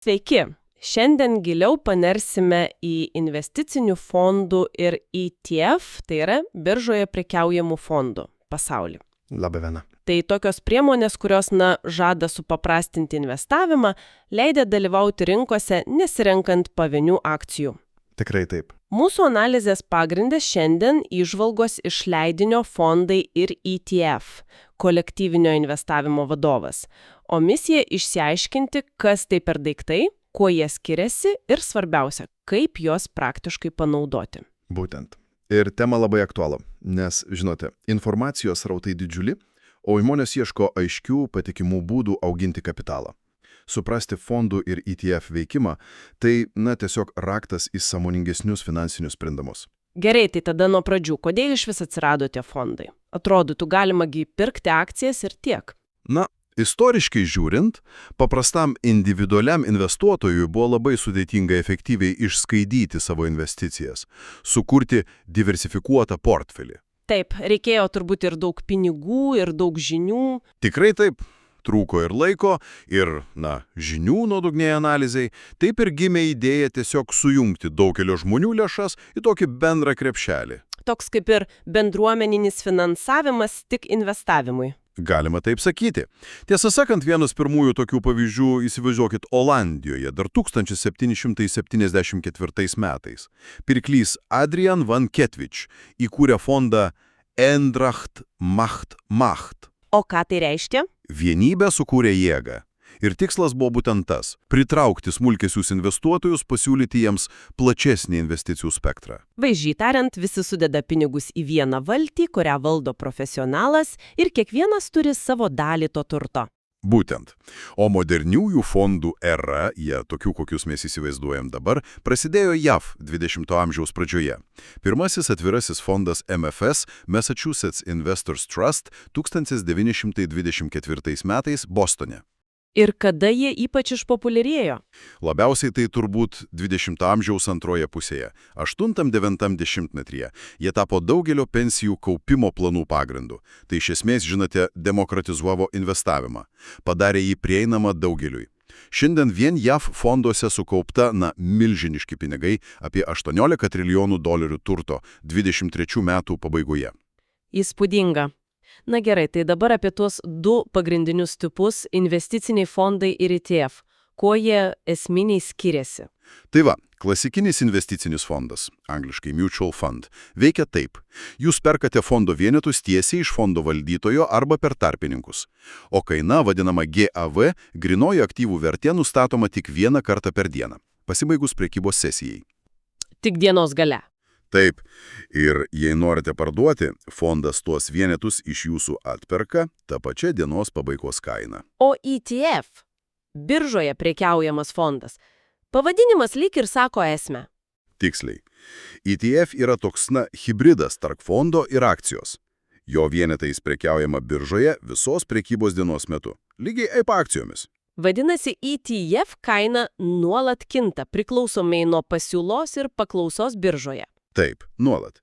Sveiki! Šiandien giliau panersime į investicinių fondų ir ETF, tai yra biržoje prekiaujamų fondų pasaulį. Labadiena. Tai tokios priemonės, kurios žada supaprastinti investavimą, leidžia dalyvauti rinkose nesirenkant pavienių akcijų. Tikrai taip. Mūsų analizės pagrindas šiandien įžvalgos iš leidinio fondai ir ETF, kolektyvinio investavimo vadovas, o misija išsiaiškinti, kas tai per daiktai, kuo jie skiriasi ir svarbiausia, kaip juos praktiškai panaudoti. Būtent. Ir tema labai aktuali, nes, žinote, informacijos srautai didžiuli, o žmonės ieško aiškių, patikimų būdų auginti kapitalą. Suprasti fondų ir ETF veikimą – tai, tiesiog raktas į sąmoningesnius finansinius sprendimus. Gerai, tai tada nuo pradžių, kodėl iš vis atsirado tie fondai? Atrodytų, galimagi pirkti akcijas ir tiek. Istoriškai žiūrint, paprastam individualiam investuotojui buvo labai sudėtinga efektyviai išskaidyti savo investicijas, sukurti diversifikuotą portfelį. Taip, reikėjo turbūt ir daug pinigų, ir daug žinių. Tikrai taip. Trūko ir laiko, ir, žinių nuodugniai analizai. Taip ir gimė idėja tiesiog sujungti daugelio žmonių lėšas į tokį bendrą krepšelį. Toks kaip ir bendruomeninis finansavimas tik investavimui. Galima taip sakyti. Tiesą sakant, vienas pirmųjų tokių pavyzdžių įsivažiuokit Olandijoje dar 1774 metais. Pirklys Adrian van Ketvich įkūrė fondą Eendracht macht Macht. O ką tai reiškia? Vienybė sukūrė jėgą. Ir tikslas buvo būtent tas – pritraukti smulkesius investuotojus, pasiūlyti jiems plačesnį investicijų spektrą. Vaizdžiai tariant, visi sudeda pinigus į vieną valtį, kurią valdo profesionalas, ir kiekvienas turi savo dalį to turto. Būtent. O moderniųjų fondų era, jie tokių, kokius mes įsivaizduojam dabar, prasidėjo JAV 20-ojo amžiaus pradžioje. Pirmasis atvirasis fondas MFS, Massachusetts Investors Trust, 1924 metais Bostone. Ir kada jie ypač išpopuliarėjo? Labiausiai tai turbūt 20-ojo amžiaus antroje pusėje, 8-9 dešimtmetyje. Jie tapo daugelio pensijų kaupimo planų pagrindu. Tai iš esmės, žinote, demokratizavo investavimą. Padarė jį prieinamą daugeliui. Šiandien vien JAV fonduose sukaupta, milžiniški pinigai, apie 18 trilijonų dolerių turto 23 metų pabaigoje. Įspūdinga. Na gerai, tai dabar apie tuos du pagrindinius tipus – investiciniai fondai ir ETF. Kuo jie esminiai skiriasi? Tai va, klasikinis investicinis fondas, angliškai mutual fund, veikia taip. Jūs perkate fondo vienetus tiesiai iš fondo valdytojo arba per tarpininkus. O kaina, vadinama GAV, grinoji aktyvų vertė nustatoma tik vieną kartą per dieną, pasibaigus prekybos sesijai. Tik dienos gale. Taip. Ir jei norite parduoti, fondas tuos vienetus iš jūsų atperka tą pačią dienos pabaigos kainą. O ETF – biržoje prekiaujamas fondas. Pavadinimas lyg ir sako esmę. Tiksliai. ETF yra toks, hibridas tarp fondo ir akcijos. Jo vienetais prekiaujama biržoje visos prekybos dienos metu. Lygiai kaip akcijomis. Vadinasi, ETF kaina nuolat kinta, priklausomai nuo pasiūlos ir paklausos biržoje. Taip, nuolat.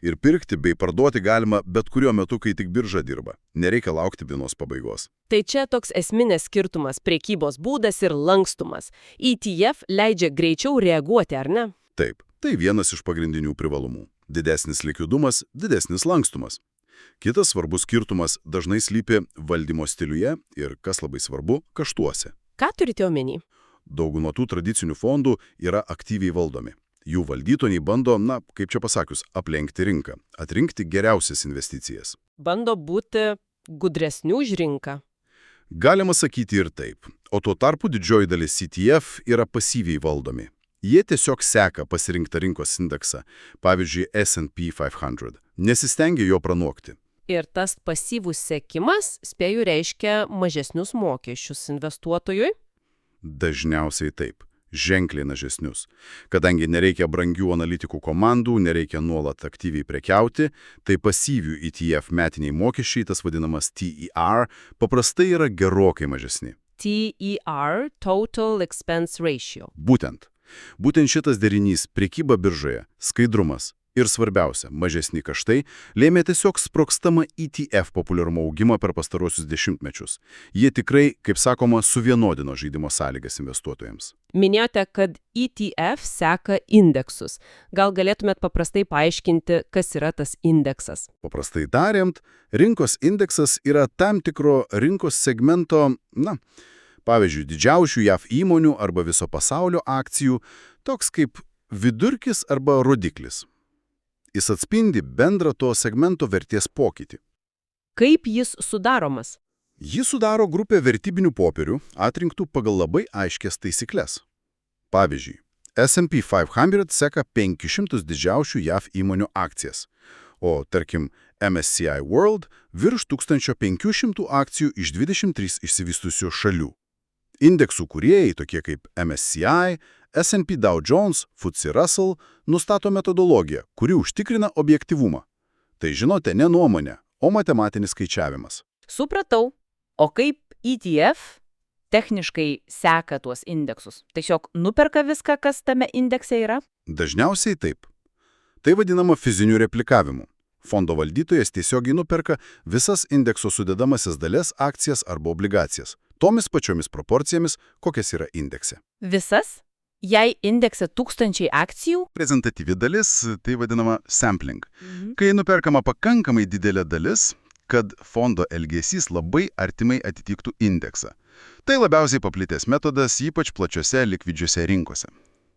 Ir pirkti bei parduoti galima bet kuriuo metu, kai tik birža dirba. Nereikia laukti dienos pabaigos. Tai čia toks esminės skirtumas – prekybos būdas ir lankstumas. ETF leidžia greičiau reaguoti, ar ne? Taip, tai vienas iš pagrindinių privalumų. Didesnis likvidumas, didesnis lankstumas. Kitas svarbus skirtumas dažnai slypi valdymo stiliuje ir, kas labai svarbu, kaštuose. Ką turite omeny? Dauguma tų tradicinių fondų yra aktyviai valdomi. Jų valdytojai bando, kaip čia pasakius, aplenkti rinką, atrinkti geriausias investicijas. Bando būti gudresnių už rinką. Galima sakyti ir taip. O tuo tarpu didžioji dalis ETF yra pasyviai valdomi. Jie tiesiog seka pasirinktą rinkos indeksą, pavyzdžiui, S&P 500, nesistengia jo pranokti. Ir tas pasyvus sekimas, spėju, reiškia mažesnius mokesčius investuotojui? Dažniausiai taip. Ženkliai mažesnius. Kadangi nereikia brangių analitikų komandų, nereikia nuolat aktyviai prekiauti, tai pasyvių ETF metiniai mokesčiai, tas vadinamas TER, paprastai yra gerokai mažesni. TER – Total Expense Ratio. Būtent šitas derinys – prekyba biržoje, skaidrumas Ir svarbiausia, mažesni kaštai lėmė tiesiog sprogstamą ETF populiarumo augimą per pastarosius dešimtmečius. Jie tikrai, kaip sakoma, suvienodino žaidimo sąlygas investuotojams. Minėjote, kad ETF seka indeksus. Gal galėtumėt paprastai paaiškinti, kas yra tas indeksas? Paprastai tariant, rinkos indeksas yra tam tikro rinkos segmento, pavyzdžiui, didžiausių JAV įmonių arba viso pasaulio akcijų, toks kaip vidurkis arba rodiklis. Jis atspindi bendrą to segmento vertės pokytį. Kaip jis sudaromas? Jį sudaro grupė vertybinių popierių, atrinktų pagal labai aiškias taisyklės. Pavyzdžiui, S&P 500 seka 500 didžiausių JAV įmonių akcijas, o, tarkim, MSCI World virš 1500 akcijų iš 23 išsivystusių šalių. Indeksų kūrėjai, tokie kaip MSCI, S&P Dow Jones, FTSE Russell, nustato metodologiją, kuri užtikrina objektyvumą. Tai žinote, ne nuomonė, o matematinis skaičiavimas. Supratau. O kaip ETF techniškai seka tuos indeksus? Tiesiog nuperka viską, kas tame indekse yra? Dažniausiai taip. Tai vadinama fiziniu replikavimu. Fondo valdytojas tiesiogiai nuperka visas indekso sudedamasis dalis, akcijas arba obligacijas, tomis pačiomis proporcijomis, kokias yra indekse. Visas? Jei indekse 1000 akcijų? Prezentatyvi dalis, tai vadinama sampling. Kai nuperkama pakankamai didelė dalis, kad fondo elgesys labai artimai atitiktų indeksą. Tai labiausiai paplitęs metodas, ypač plačiose likvidžiose rinkose.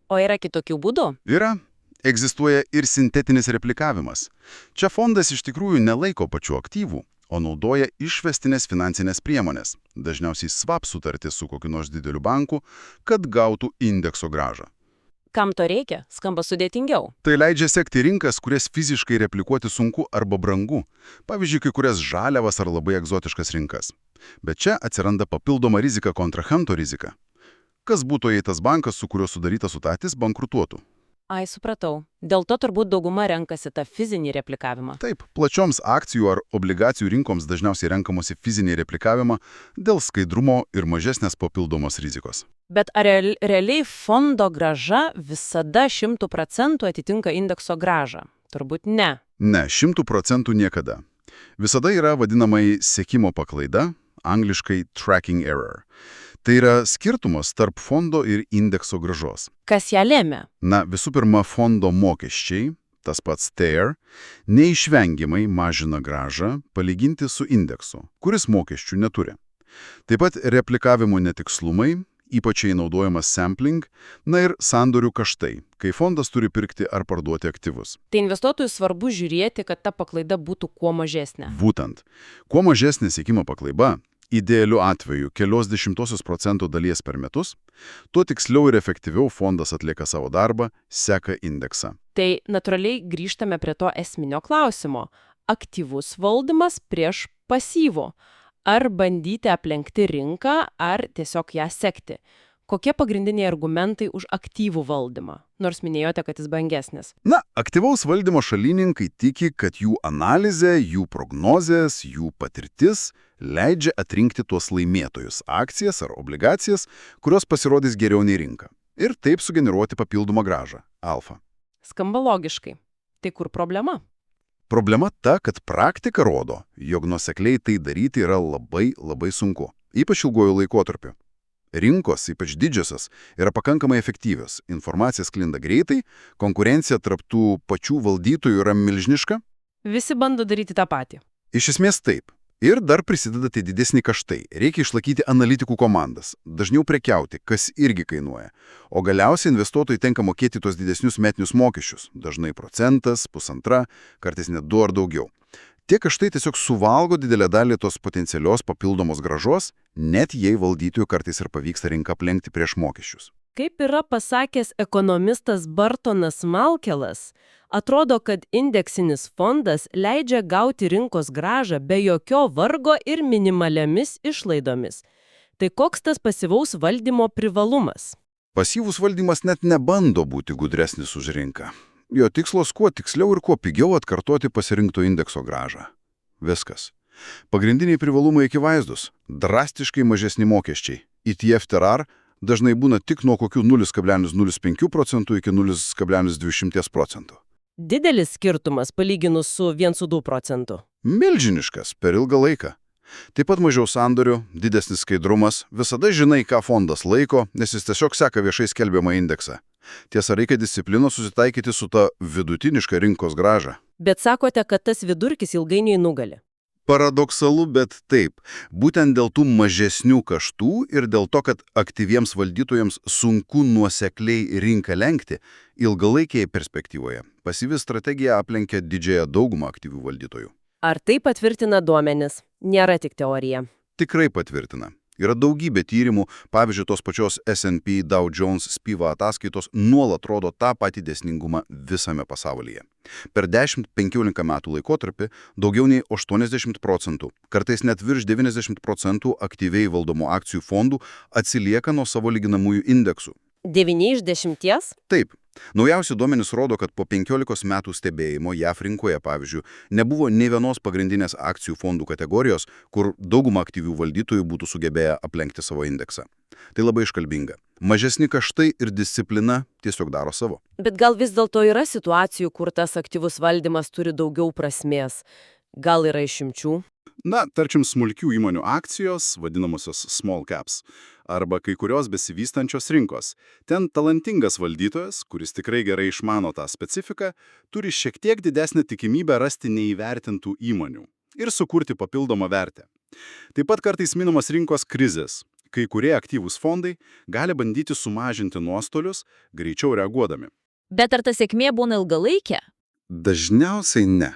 O yra kitokių būdų? Yra. Egzistuoja ir sintetinis replikavimas. Čia fondas iš tikrųjų nelaiko pačių aktyvų, o naudoja išvestinės finansinės priemonės, dažniausiai swap sutartį su kokiu nors dideliu banku, kad gautų indekso grąžą. Kam to reikia? Skamba sudėtingiau. Tai leidžia sekti rinkas, kurias fiziškai replikuoti sunku arba brangu. Pavyzdžiui, kai kurias žaliavas ar labai egzotiškas rinkas. Bet čia atsiranda papildoma rizika kontrahanto rizika. Kas būtų, jei tas bankas, su kuriuo sudaryta sutartis, bankrutuotų? Ai, supratau. Dėl to turbūt dauguma renkasi tą fizinį replikavimą. Taip, plačioms akcijų ar obligacijų rinkoms dažniausiai renkamosi fizinį replikavimą dėl skaidrumo ir mažesnės papildomos rizikos. Bet ar realiai fondo grąža visada 100% atitinka indekso grąžą? Turbūt ne. Ne, 100% niekada. Visada yra vadinamai sekimo paklaida, angliškai tracking error. Tai yra skirtumas tarp fondo ir indekso grąžos. Kas ją lėmė? Visų pirma, fondo mokesčiai, tas pats TAIR, neišvengiamai mažina grąžą palyginti su indeksu, kuris mokesčių neturi. Taip pat replikavimo netikslumai, ypač jei naudojamas sampling, ir sandorių kaštai, kai fondas turi pirkti ar parduoti aktyvus. Tai investuotojui svarbu žiūrėti, kad ta paklaida būtų kuo mažesnė. Būtent. Kuo mažesnė sekimo paklaida, idealiu atveju kelios 0,1% dalies per metus, tuo tiksliau ir efektyviau fondas atlieka savo darbą, seka indeksą. Tai natūraliai grįžtame prie to esminio klausimo. Aktyvus valdymas prieš pasyvų. Ar bandyti aplenkti rinką, ar tiesiog ją sekti. Kokie pagrindiniai argumentai už aktyvų valdymą? Nors minėjote, kad jis brangesnis. Aktyvaus valdymo šalininkai tiki, kad jų analizė, jų prognozės, jų patirtis leidžia atrinkti tuos laimėtojus, akcijas ar obligacijas, kurios pasirodys geriau nei rinka. Ir taip sugeneruoti papildomą grąžą, alfa. Skamba logiškai. Tai kur problema? Problema ta, kad praktika rodo, jog nuosekliai tai daryti yra labai sunku, ypač ilguoju laikotarpiu. Rinkos, ypač didžiosios, yra pakankamai efektyvios, informacija sklinda greitai, konkurencija tarp tų pačių valdytojų yra milžiniška. Visi bando daryti tą patį. Iš esmės taip. Ir dar prisideda tai didesni kaštai. Reikia išlaikyti analitikų komandas, dažniau prekiauti, kas irgi kainuoja. O galiausiai investuotojai tenka mokėti tos didesnius metinius mokesčius, dažnai 1%, 1,5%, kartais net 2 ar daugiau. Tie kaštai tiesiog suvalgo didelę dalį tos potencialios papildomos grąžos, net jei valdytojų kartais ir pavyksta rinką aplenkti prieš mokesčius. Kaip yra pasakęs ekonomistas Bartonas Malkelas, atrodo, kad indeksinis fondas leidžia gauti rinkos grąžą be jokio vargo ir minimaliomis išlaidomis. Tai koks tas pasyvaus valdymo privalumas? Pasyvus valdymas net nebando būti gudresnis už rinką. Jo tikslas kuo tiksliau ir kuo pigiau atkartoti pasirinkto indekso grąžą. Viskas. Pagrindiniai privalumai akivaizdus – drastiškai mažesni mokesčiai. ETF TRR dažnai būna tik nuo kokių 0,05% iki 0,2%. Didelis skirtumas palyginus su 1,2 procentų. Milžiniškas per ilgą laiką. Taip pat mažiau sandorių, didesnis skaidrumas, visada žinai, ką fondas laiko, nes jis tiesiog seka viešai skelbiamą indeksą. Tiesa, reikia disciplinos susitaikyti su ta vidutiniška rinkos grąža. Bet sakote, kad tas vidurkis ilgainiui nugali. Paradoksalu, bet taip. Būtent dėl tų mažesnių kaštų ir dėl to, kad aktyviems valdytojams sunku nuosekliai rinką lenkti, ilgalaikėje perspektyvoje pasyvi strategija aplenkia didžiąją daugumą aktyvių valdytojų. Ar tai patvirtina duomenis? Nėra tik teorija. Tikrai patvirtina. Yra daugybė tyrimų, pavyzdžiui, tos pačios S&P Dow Jones Spiva ataskaitos nuolat rodo tą patį dėsningumą visame pasaulyje. Per 10-15 metų laikotarpį daugiau nei 80%, kartais net virš 90% aktyviai valdomų akcijų fondų atsilieka nuo savo lyginamųjų indeksų. 9 iš 10? Taip. Naujausi duomenys rodo, kad po 15 metų stebėjimo JAF rinkoje, pavyzdžiui, nebuvo nei vienos pagrindinės akcijų fondų kategorijos, kur dauguma aktyvių valdytojų būtų sugebėję aplenkti savo indeksą. Tai labai iškalbinga. Mažesni kaštai ir disciplina tiesiog daro savo. Bet gal vis dėlto yra situacijų, kur tas aktyvus valdymas turi daugiau prasmės? Gal yra išimčių? Na, tarkim, smulkių įmonių akcijos, vadinamosios small caps, arba kai kurios besivystančios rinkos. Ten talentingas valdytojas, kuris tikrai gerai išmano tą specifiką, turi šiek tiek didesnę tikimybę rasti neįvertintų įmonių ir sukurti papildomą vertę. Taip pat kartais minimos rinkos krizės. Kai kurie aktyvūs fondai gali bandyti sumažinti nuostolius, greičiau reaguodami. Bet ar ta sėkmė būna ilgalaikė? Dažniausiai ne.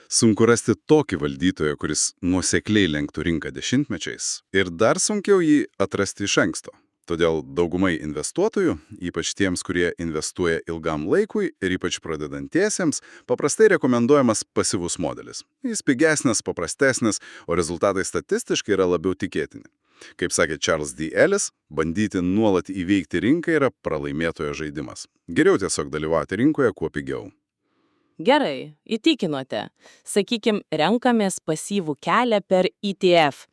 Sunku rasti tokį valdytoją, kuris nuosekliai lenktų rinką dešimtmečiais. Ir dar sunkiau jį atrasti iš anksto. Todėl daugumai investuotojų, ypač tiems, kurie investuoja ilgam laikui ir ypač pradedantiesiems, paprastai rekomenduojamas pasyvus modelis. Jis pigesnis, paprastesnis, o rezultatai statistiškai yra labiau tikėtini. Kaip sakė Charles D. Ellis, bandyti nuolat įveikti rinką yra pralaimėtojo žaidimas. Geriau tiesiog dalyvauti rinkoje kuo pigiau. Gerai, įtikinote. Sakykim, renkamės pasyvų kelią per ETF,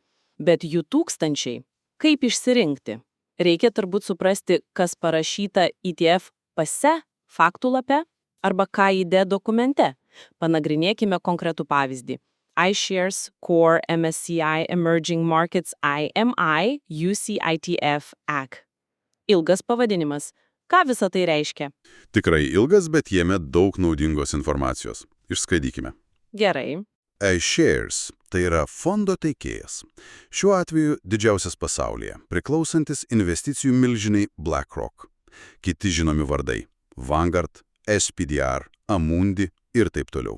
bet jų tūkstančiai. Kaip išsirinkti? Reikia turbūt suprasti, kas parašyta ETF pase, faktų lape, arba KID dokumente. Panagrinėkime konkretų pavyzdį. iShares Core MSCI Emerging Markets IMI UCITF AC. Ilgas pavadinimas. Ką visą tai reiškia? Tikrai ilgas, bet jame daug naudingos informacijos. Išskaidykime. Gerai. iShares – tai yra fondo teikėjas. Šiuo atveju didžiausias pasaulyje, priklausantis investicijų milžiniai BlackRock. Kiti žinomi vardai – Vanguard, SPDR, Amundi ir taip toliau.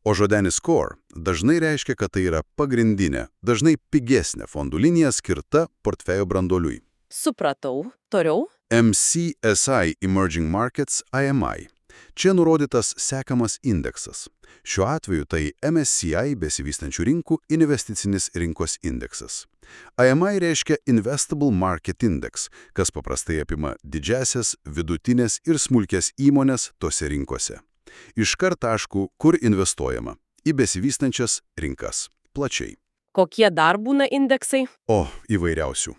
O žodenis Core dažnai reiškia, kad tai yra pagrindinė, dažnai pigesnė fondų linija skirta portfelio branduoliui. Supratau. Toliau? MSCI Emerging Markets IMI. Čia nurodytas sekamas indeksas. Šiuo atveju tai MSCI besivystančių rinkų investicinis rinkos indeksas. IMI reiškia Investable Market Index, kas paprastai apima didžiasias, vidutinės ir smulkės įmonės tose rinkose. Iškart aišku, kur investuojama – į besivystančias rinkas. Plačiai. Kokie dar būna indeksai? O, įvairiausių.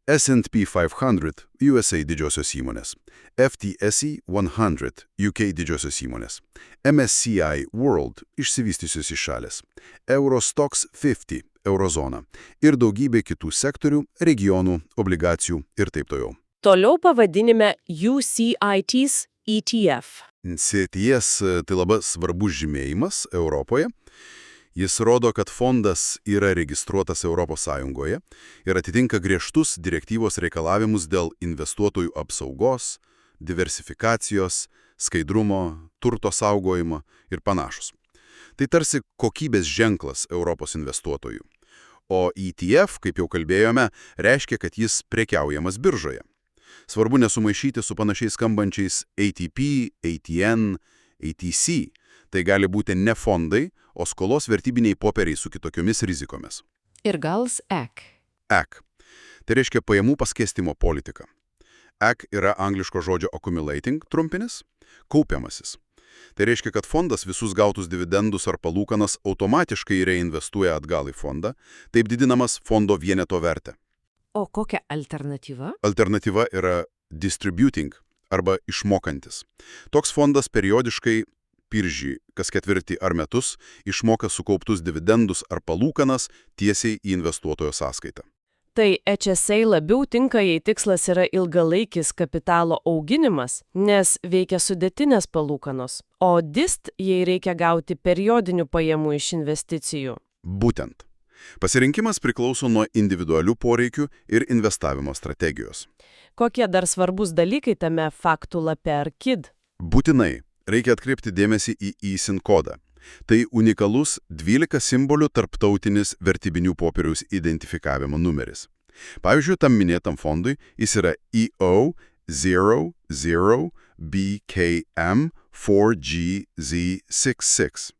S&P 500 USA didžiosios įmonės, FTSE 100 UK didžiosios įmonės, MSCI World išsivystysios iš šalės, Eurostoxx 50 eurozona ir daugybė kitų sektorių, regionų, obligacijų ir taip toliau. Toliau pavadinime UCITS ETF. CITS tai labai svarbus žymėjimas Europoje. Jis rodo, kad fondas yra registruotas Europos Sąjungoje ir atitinka griežtus direktyvos reikalavimus dėl investuotojų apsaugos, diversifikacijos, skaidrumo, turto saugojimo ir panašus. Tai tarsi kokybės ženklas Europos investuotojų. O ETF, kaip jau kalbėjome, reiškia, kad jis prekiaujamas biržoje. Svarbu nesumaišyti su panašiai skambančiais ATP, ATN, ATC. Tai gali būti ne fondai, o skolos vertybiniai popieriai su kitokiomis rizikomis. Ir gals EC. EC. Tai reiškia pajamų paskirstymo politika. EC yra angliško žodžio accumulating trumpinis, kaupiamasis. Tai reiškia, kad fondas visus gautus dividendus ar palūkanas automatiškai reinvestuoja atgal į fondą, taip didinamas fondo vieneto vertę. O kokia alternatyva? Alternatyva yra distributing arba išmokantis. Toks fondas periodiškai Piržį kas ketvirtį ar metus išmoka sukauptus dividendus ar palūkanas tiesiai į investuotojo sąskaitą. Tai HSA labiau tinka, jei tikslas yra ilgalaikis kapitalo auginimas, nes veikia sudėtinės palūkanos, o DIST, jei reikia gauti periodinių pajamų iš investicijų. Būtent. Pasirinkimas priklauso nuo individualių poreikių ir investavimo strategijos. Kokie dar svarbus dalykai tame faktų lape ar KID? Būtinai reikia atkreipti dėmesį į ISIN kodą. Tai unikalus 12 simbolių tarptautinis vertybinių popieriaus identifikavimo numeris. Pavyzdžiui, tam minėtam fondui jis yra EO00BKM4GZ66.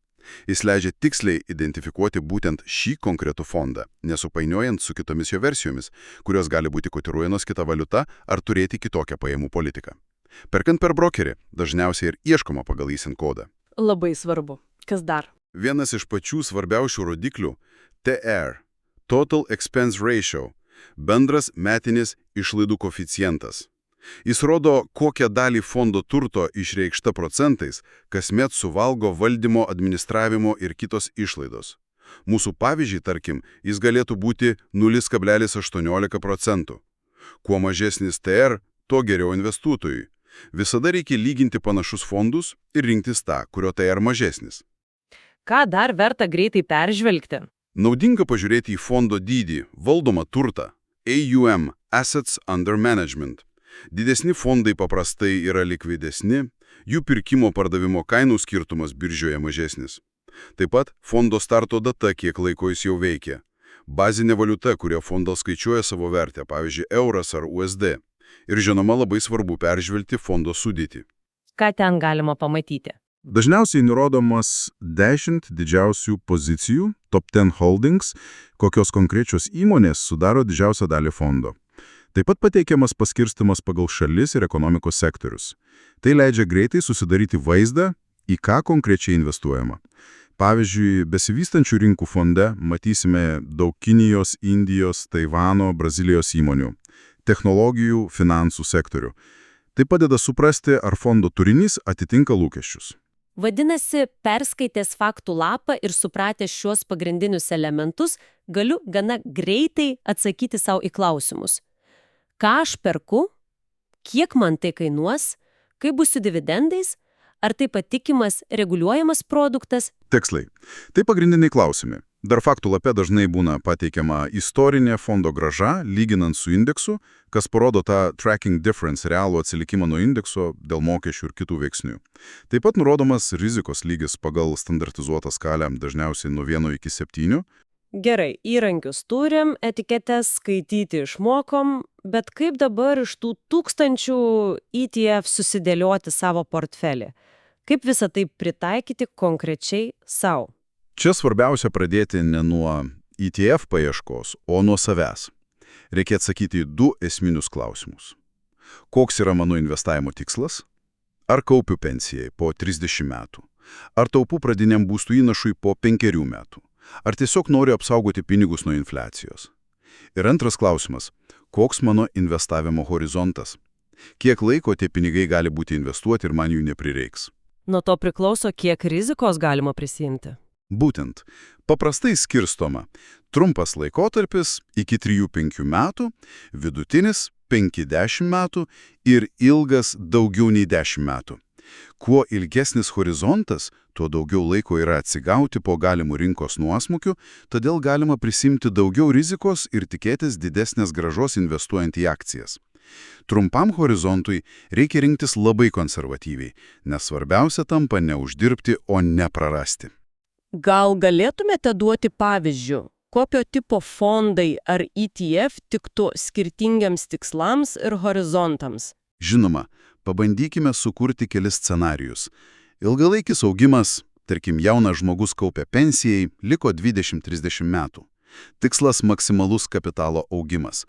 Jis leidžia tiksliai identifikuoti būtent šį konkretų fondą, nesupainiojant su kitomis jo versijomis, kurios gali būti kotiruojamos kita valiuta ar turėti kitokią pajamų politiką. Perkant per brokerį, dažniausiai ir ieškoma pagal ISIN kodą. Labai svarbu. Kas dar? Vienas iš pačių svarbiausių rodiklių – TR – Total Expense Ratio – bendras metinis išlaidų koeficientas. Jis rodo, kokią dalį fondo turto išreikšta procentais kasmet suvalgo valdymo, administravimo ir kitos išlaidos. Mūsų pavyzdžiui, tarkim, jis galėtų būti 0,18%. Kuo mažesnis TR, tuo geriau investuotojui. Visada reikia lyginti panašus fondus ir rinktis tą, kurio TR mažesnis. Ką dar verta greitai peržvelgti? Naudinga pažiūrėti į fondo dydį, valdomą turtą, AUM – Assets Under Management. Didesni fondai paprastai yra likvidesni, jų pirkimo pardavimo kainų skirtumas biržoje mažesnis. Taip pat fondo starto data, kiek laiko jis jau veikia. Bazinė valiuta, kurio fondas skaičiuoja savo vertę, pavyzdžiui, euras ar USD. Ir žinoma, labai svarbu peržvelgti fondo sudėtį. Ką ten galima pamatyti? Dažniausiai nurodomas 10 didžiausių pozicijų, top 10 holdings, kokios konkrečios įmonės sudaro didžiausią dalį fondo. Taip pat pateikiamas paskirstymas pagal šalis ir ekonomikos sektorius. Tai leidžia greitai susidaryti vaizdą, į ką konkrečiai investuojama. Pavyzdžiui, besivystančių rinkų fonde matysime daug Kinijos, Indijos, Taivano, Brazilijos įmonių, technologijų, finansų sektorių. Tai padeda suprasti, ar fondo turinys atitinka lūkesčius. Vadinasi, perskaitęs faktų lapą ir supratęs šiuos pagrindinius elementus, galiu gana greitai atsakyti savo į klausimus. Ką aš perku? Kiek man tai kainuos? Kaip bus su dividendais? Ar tai patikimas, reguliuojamas produktas? Tikslai. Tai pagrindiniai klausimai. Dar faktų lape dažnai būna pateikiama istorinė fondo grąža, lyginant su indeksu, kas parodo tą tracking difference, realų atsilikimą nuo indekso dėl mokesčių ir kitų veiksnių. Taip pat nurodomas rizikos lygis pagal standartizuotą skalę, dažniausiai nuo 1 iki 7. Gerai, įrankius turim, etiketes skaityti išmokom, bet kaip dabar iš tų tūkstančių ETF susidėlioti savo portfelį? Kaip visą tai pritaikyti konkrečiai savo? Čia svarbiausia pradėti ne nuo ETF paieškos, o nuo savęs. Reikia atsakyti į 2 esminius klausimus. Koks yra mano investavimo tikslas? Ar kaupiu pensijai po 30 metų? Ar taupu pradiniam būstų įnašui po 5 metų? Ar tiesiog noriu apsaugoti pinigus nuo infliacijos? Ir antras klausimas. Koks mano investavimo horizontas? Kiek laiko tie pinigai gali būti investuoti ir man jų neprireiks? Nuo to priklauso, kiek rizikos galima prisiimti. Būtent, paprastai skirstoma trumpas laikotarpis iki 3-5 metų, vidutinis 5-10 metų ir ilgas daugiau nei 10 metų. Kuo ilgesnis horizontas, tuo daugiau laiko yra atsigauti po galimų rinkos nuosmukių, todėl galima prisimti daugiau rizikos ir tikėtis didesnės grąžos investuojant į akcijas. Trumpam horizontui reikia rinktis labai konservatyviai, nes svarbiausia tampa neuždirbti, o neprarasti. Gal galėtumėte duoti pavyzdžių, kokio tipo fondai ar ETF tiktų skirtingiams tikslams ir horizontams? Žinoma, pabandykime sukurti kelis scenarijus. Ilgalaikis augimas, tarkim jaunas žmogus kaupia pensijai, liko 20-30 metų. Tikslas maksimalus kapitalo augimas.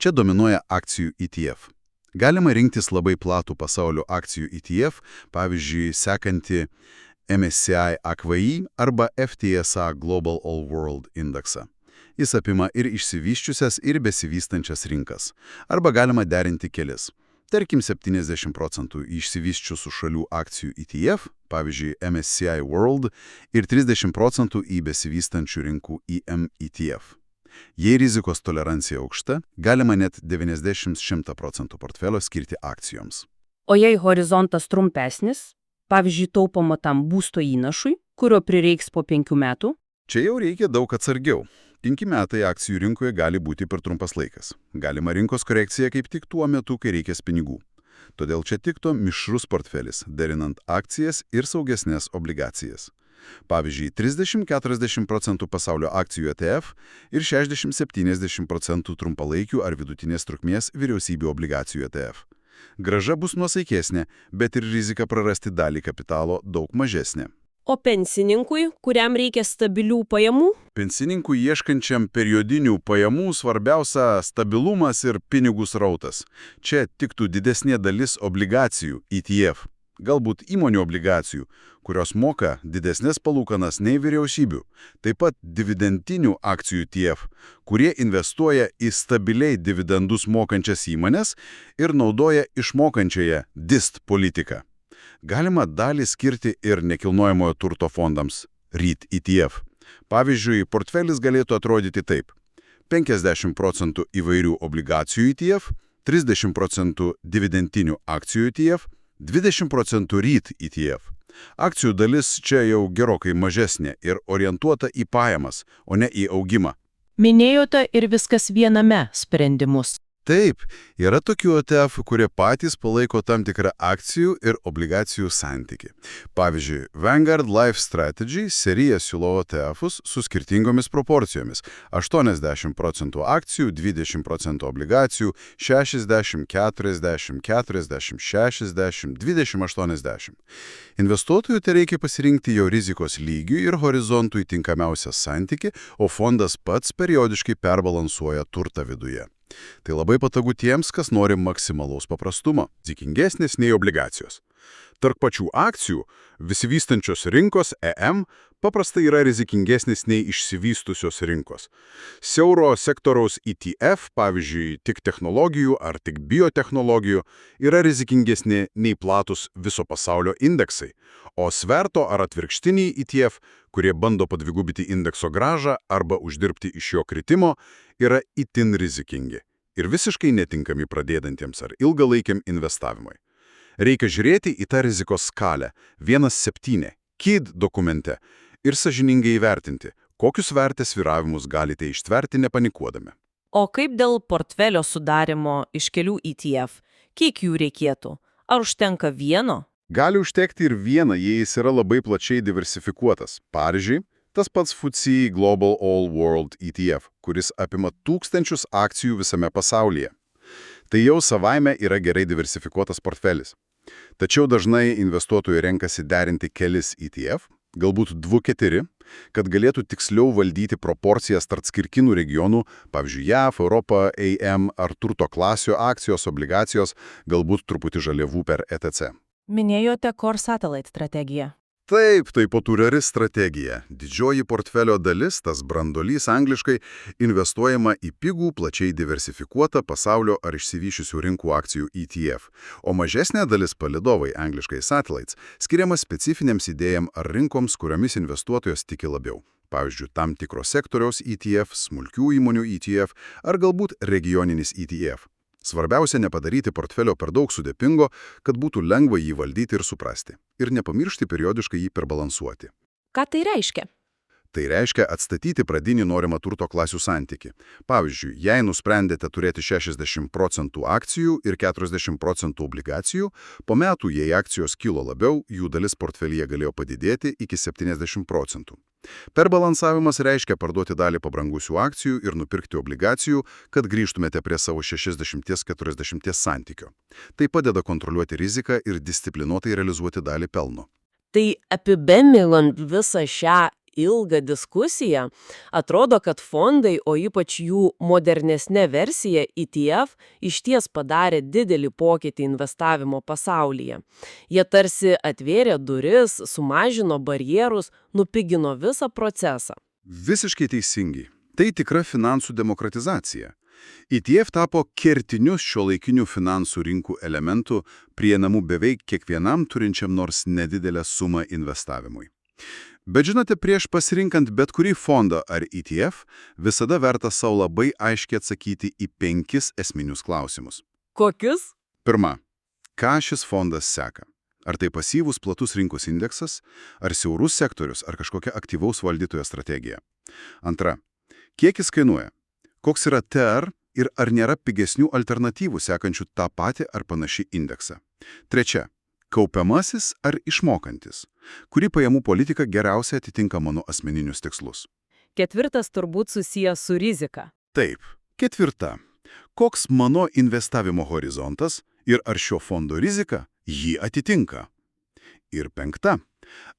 Čia dominuoja akcijų ETF. Galima rinktis labai platų pasaulio akcijų ETF, pavyzdžiui, sekantį MSCI AQI arba FTSE Global All World indeksą. Jis apima ir išsivysčiusias, ir besivystančias rinkas. Arba galima derinti kelis. Tarkim, 70% išsivysčiusių šalių akcijų ETF, pavyzdžiui MSCI World, ir 30% į besivystančių rinkų IM ETF. Jei rizikos tolerancija aukšta, galima net 90–100% portfelio skirti akcijoms. O jei horizontas trumpesnis, pavyzdžiui, taupoma tam būsto įnašui, kurio prireiks po 5 metų? Čia jau reikia daug atsargiau. 5 metai akcijų rinkoje gali būti per trumpas laikas. Galima rinkos korekcija kaip tik tuo metu, kai reikės pinigų. Todėl čia tiktų mišrus portfelis, derinant akcijas ir saugesnės obligacijas. Pavyzdžiui, 30–40% pasaulio akcijų ETF ir 60–70% trumpalaikių ar vidutinės trukmės vyriausybių obligacijų ETF. Grąža bus nuosaikesnė, bet ir rizika prarasti dalį kapitalo daug mažesnė. O pensininkui, kuriam reikia stabilių pajamų? Pensininkui ieškančiam periodinių pajamų svarbiausia stabilumas ir pinigų srautas. Čia tiktų didesnė dalis obligacijų ETF, galbūt įmonių obligacijų, kurios moka didesnės palūkanas nei vyriausybių, taip pat dividendinių akcijų ETF, kurie investuoja į stabiliai dividendus mokančias įmonės ir naudoja išmokančiąją DIST politiką. Galima dalį skirti ir nekilnojamojo turto fondams, REIT ETF. Pavyzdžiui, portfelis galėtų atrodyti taip. 50% įvairių obligacijų ETF, 30% dividendinių akcijų ETF, 20% REIT ETF. Akcijų dalis čia jau gerokai mažesnė ir orientuota į pajamas, o ne į augimą. Minėjote ir viskas viename sprendimus. Taip, yra tokių ETF, kurie patys palaiko tam tikrą akcijų ir obligacijų santykį. Pavyzdžiui, Vanguard Life Strategy serija siūlo ETF'us su skirtingomis proporcijomis – 80% akcijų, 20% obligacijų, 60, 40, 40, 60, 20, 80. Investuotojų tai reikia pasirinkti jo rizikos lygiui ir horizontui tinkamiausią santykį, o fondas pats periodiškai perbalansuoja turtą viduje. Tai labai patogu tiems, kas nori maksimalaus paprastumo, rizikingesnės nei obligacijos. Tarp pačių akcijų, besivystančios rinkos EM paprastai yra rizikingesnės nei išsivystusios rinkos. Siauro sektoriaus ETF, pavyzdžiui, tik technologijų ar tik biotechnologijų, yra rizikingesnė nei platus viso pasaulio indeksai, o sverto ar atvirkštiniai ETF, kurie bando padvigubyti indekso grąžą arba uždirbti iš jo kritimo, yra itin rizikingi ir visiškai netinkami pradėdantiems ar ilgalaikiam investavimui. Reikia žiūrėti į tą rizikos skalę 1–7 KID dokumente ir sąžiningai įvertinti, kokius vertės svyravimus galite ištverti nepanikuodami. O kaip dėl portfelio sudarimo iš kelių ETF? Kiek jų reikėtų? Ar užtenka vieno? Gali užtekti ir vieną, jei jis yra labai plačiai diversifikuotas. Pavyzdžiui, tas pats FTSE Global All World ETF, kuris apima tūkstančius akcijų visame pasaulyje. Tai jau savaime yra gerai diversifikuotas portfelis. Tačiau dažnai investuotojai renkasi derinti kelis ETF, galbūt 2–4, kad galėtų tiksliau valdyti proporcijas tarp skirtingų regionų, pavyzdžiui, JAV, Europa, AM ar turto klasių akcijos, obligacijos, galbūt truputį žaliavų per ETC. Minėjote Core Satellite strategiją. Taip, tai populiari strategija. Didžioji portfelio dalis, tas brandolys angliškai, investuojama į pigų, plačiai diversifikuotą pasaulio ar išsivyšiusių rinkų akcijų ETF, o mažesnė dalis palydovai, angliškai satellites, skiriama specifinėms idėjams ar rinkoms, kuriomis investuotojas tiki labiau. Pavyzdžiui, tam tikro sektoriaus ETF, smulkių įmonių ETF ar galbūt regioninis ETF. Svarbiausia nepadaryti portfelio per daug sudėtingo, kad būtų lengva jį valdyti ir suprasti. Ir nepamiršti periodiškai jį perbalansuoti. Ką tai reiškia? Tai reiškia atstatyti pradinį norimą turto klasių santykį. Pavyzdžiui, jei nusprendėte turėti 60% akcijų ir 40% obligacijų, po metų, jei akcijos kilo labiau, jų dalis portfelyje galėjo padidėti iki 70%. Perbalansavimas reiškia parduoti dalį pabrangusių akcijų ir nupirkti obligacijų, kad grįžtumėte prie savo 60–40 santykio. Tai padeda kontroliuoti riziką ir disciplinuotai realizuoti dalį pelno. Tai apibendrinant visą šią ilgą diskusiją, atrodo, kad fondai, o ypač jų modernesnė versija ETF, išties padarė didelį pokytį investavimo pasaulyje. Jie tarsi atvėrė duris, sumažino barjerus, nupigino visą procesą. Visiškai teisingai. Tai tikra finansų demokratizacija. ETF tapo kertiniu šiuolaikinių finansų rinkų elementų, prieinamų beveik kiekvienam turinčiam nors nedidelę sumą investavimui. Bet žinote, prieš pasirinkant bet kurį fondą ar ETF, visada verta savo labai aiškiai atsakyti į 5 esminius klausimus. Kokius? Pirma, ką šis fondas seka? Ar tai pasyvus platus rinkos indeksas, ar siaurus sektorius, ar kažkokia aktyvaus valdytojo strategija? Antra, kiek jis kainuoja? Koks yra TR ir ar nėra pigesnių alternatyvų sekančių tą patį ar panašį indeksą? Trečia, kaupiamasis ar išmokantis? Kuri pajamų politika geriausiai atitinka mano asmeninius tikslus? Ketvirtas turbūt susijęs su rizika. Taip. Ketvirta, koks mano investavimo horizontas ir ar šio fondo rizika jį atitinka? Ir penkta,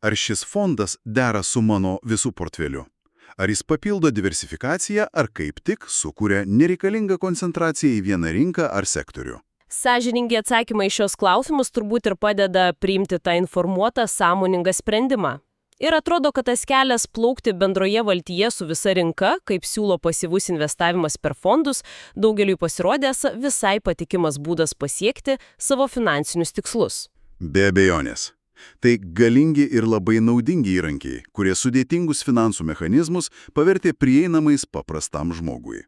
ar šis fondas dera su mano visų portfeliu? Ar jis papildo diversifikaciją, ar kaip tik sukuria nereikalingą koncentraciją į vieną rinką ar sektorių? Sąžiningi atsakymai į šios klausimus turbūt ir padeda priimti tą informuotą, sąmoningą sprendimą. Ir atrodo, kad tas kelias plaukti bendroje valtyje su visa rinka, kaip siūlo pasyvus investavimas per fondus, daugeliui pasirodęs visai patikimas būdas pasiekti savo finansinius tikslus. Be abejonės. Tai galingi ir labai naudingi įrankiai, kurie sudėtingus finansų mechanizmus pavertė prieinamais paprastam žmogui.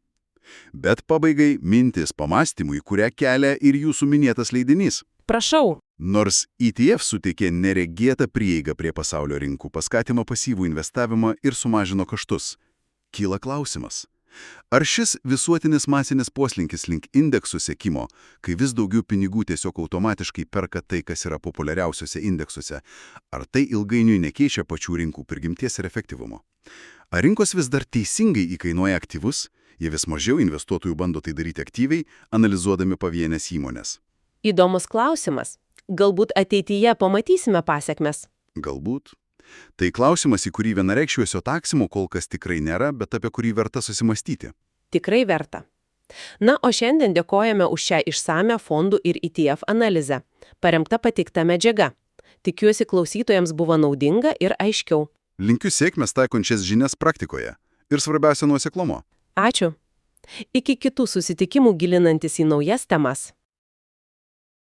Bet pabaigai mintis pamastymui, kurią kelia ir jūsų minėtas leidinys. Prašau. Nors ETF suteikė neregėtą prieigą prie pasaulio rinkų, paskatino pasyvų investavimą ir sumažino kaštus, kyla klausimas. Ar šis visuotinis masinis poslinkis link indeksų sekimo, kai vis daugiau pinigų tiesiog automatiškai perka tai, kas yra populiariausiuose indeksuose, ar tai ilgainiui nekeičia pačių rinkų prigimties ir efektyvumo? Ar rinkos vis dar teisingai įkainuoja aktyvus, jie vis mažiau investuotojų bando tai daryti aktyviai, analizuodami pavienės įmonės? Įdomus klausimas. Galbūt ateityje pamatysime pasekmes. Galbūt. Tai klausimas, į kurį vienareikšmiško atsakymo kol kas tikrai nėra, bet apie kurį verta susimastyti. Tikrai verta. Na, o šiandien dėkojame už šią išsamią fondų ir ETF analizę, paremta pateikta medžiaga. Tikiuosi, klausytojams buvo naudinga ir aiškiau. Linkiu sėkmės taikant šias žinias praktikoje. Ir svarbiausia nuoseklumo. Ačiū. Iki kitų susitikimų gilinantis į naujas temas.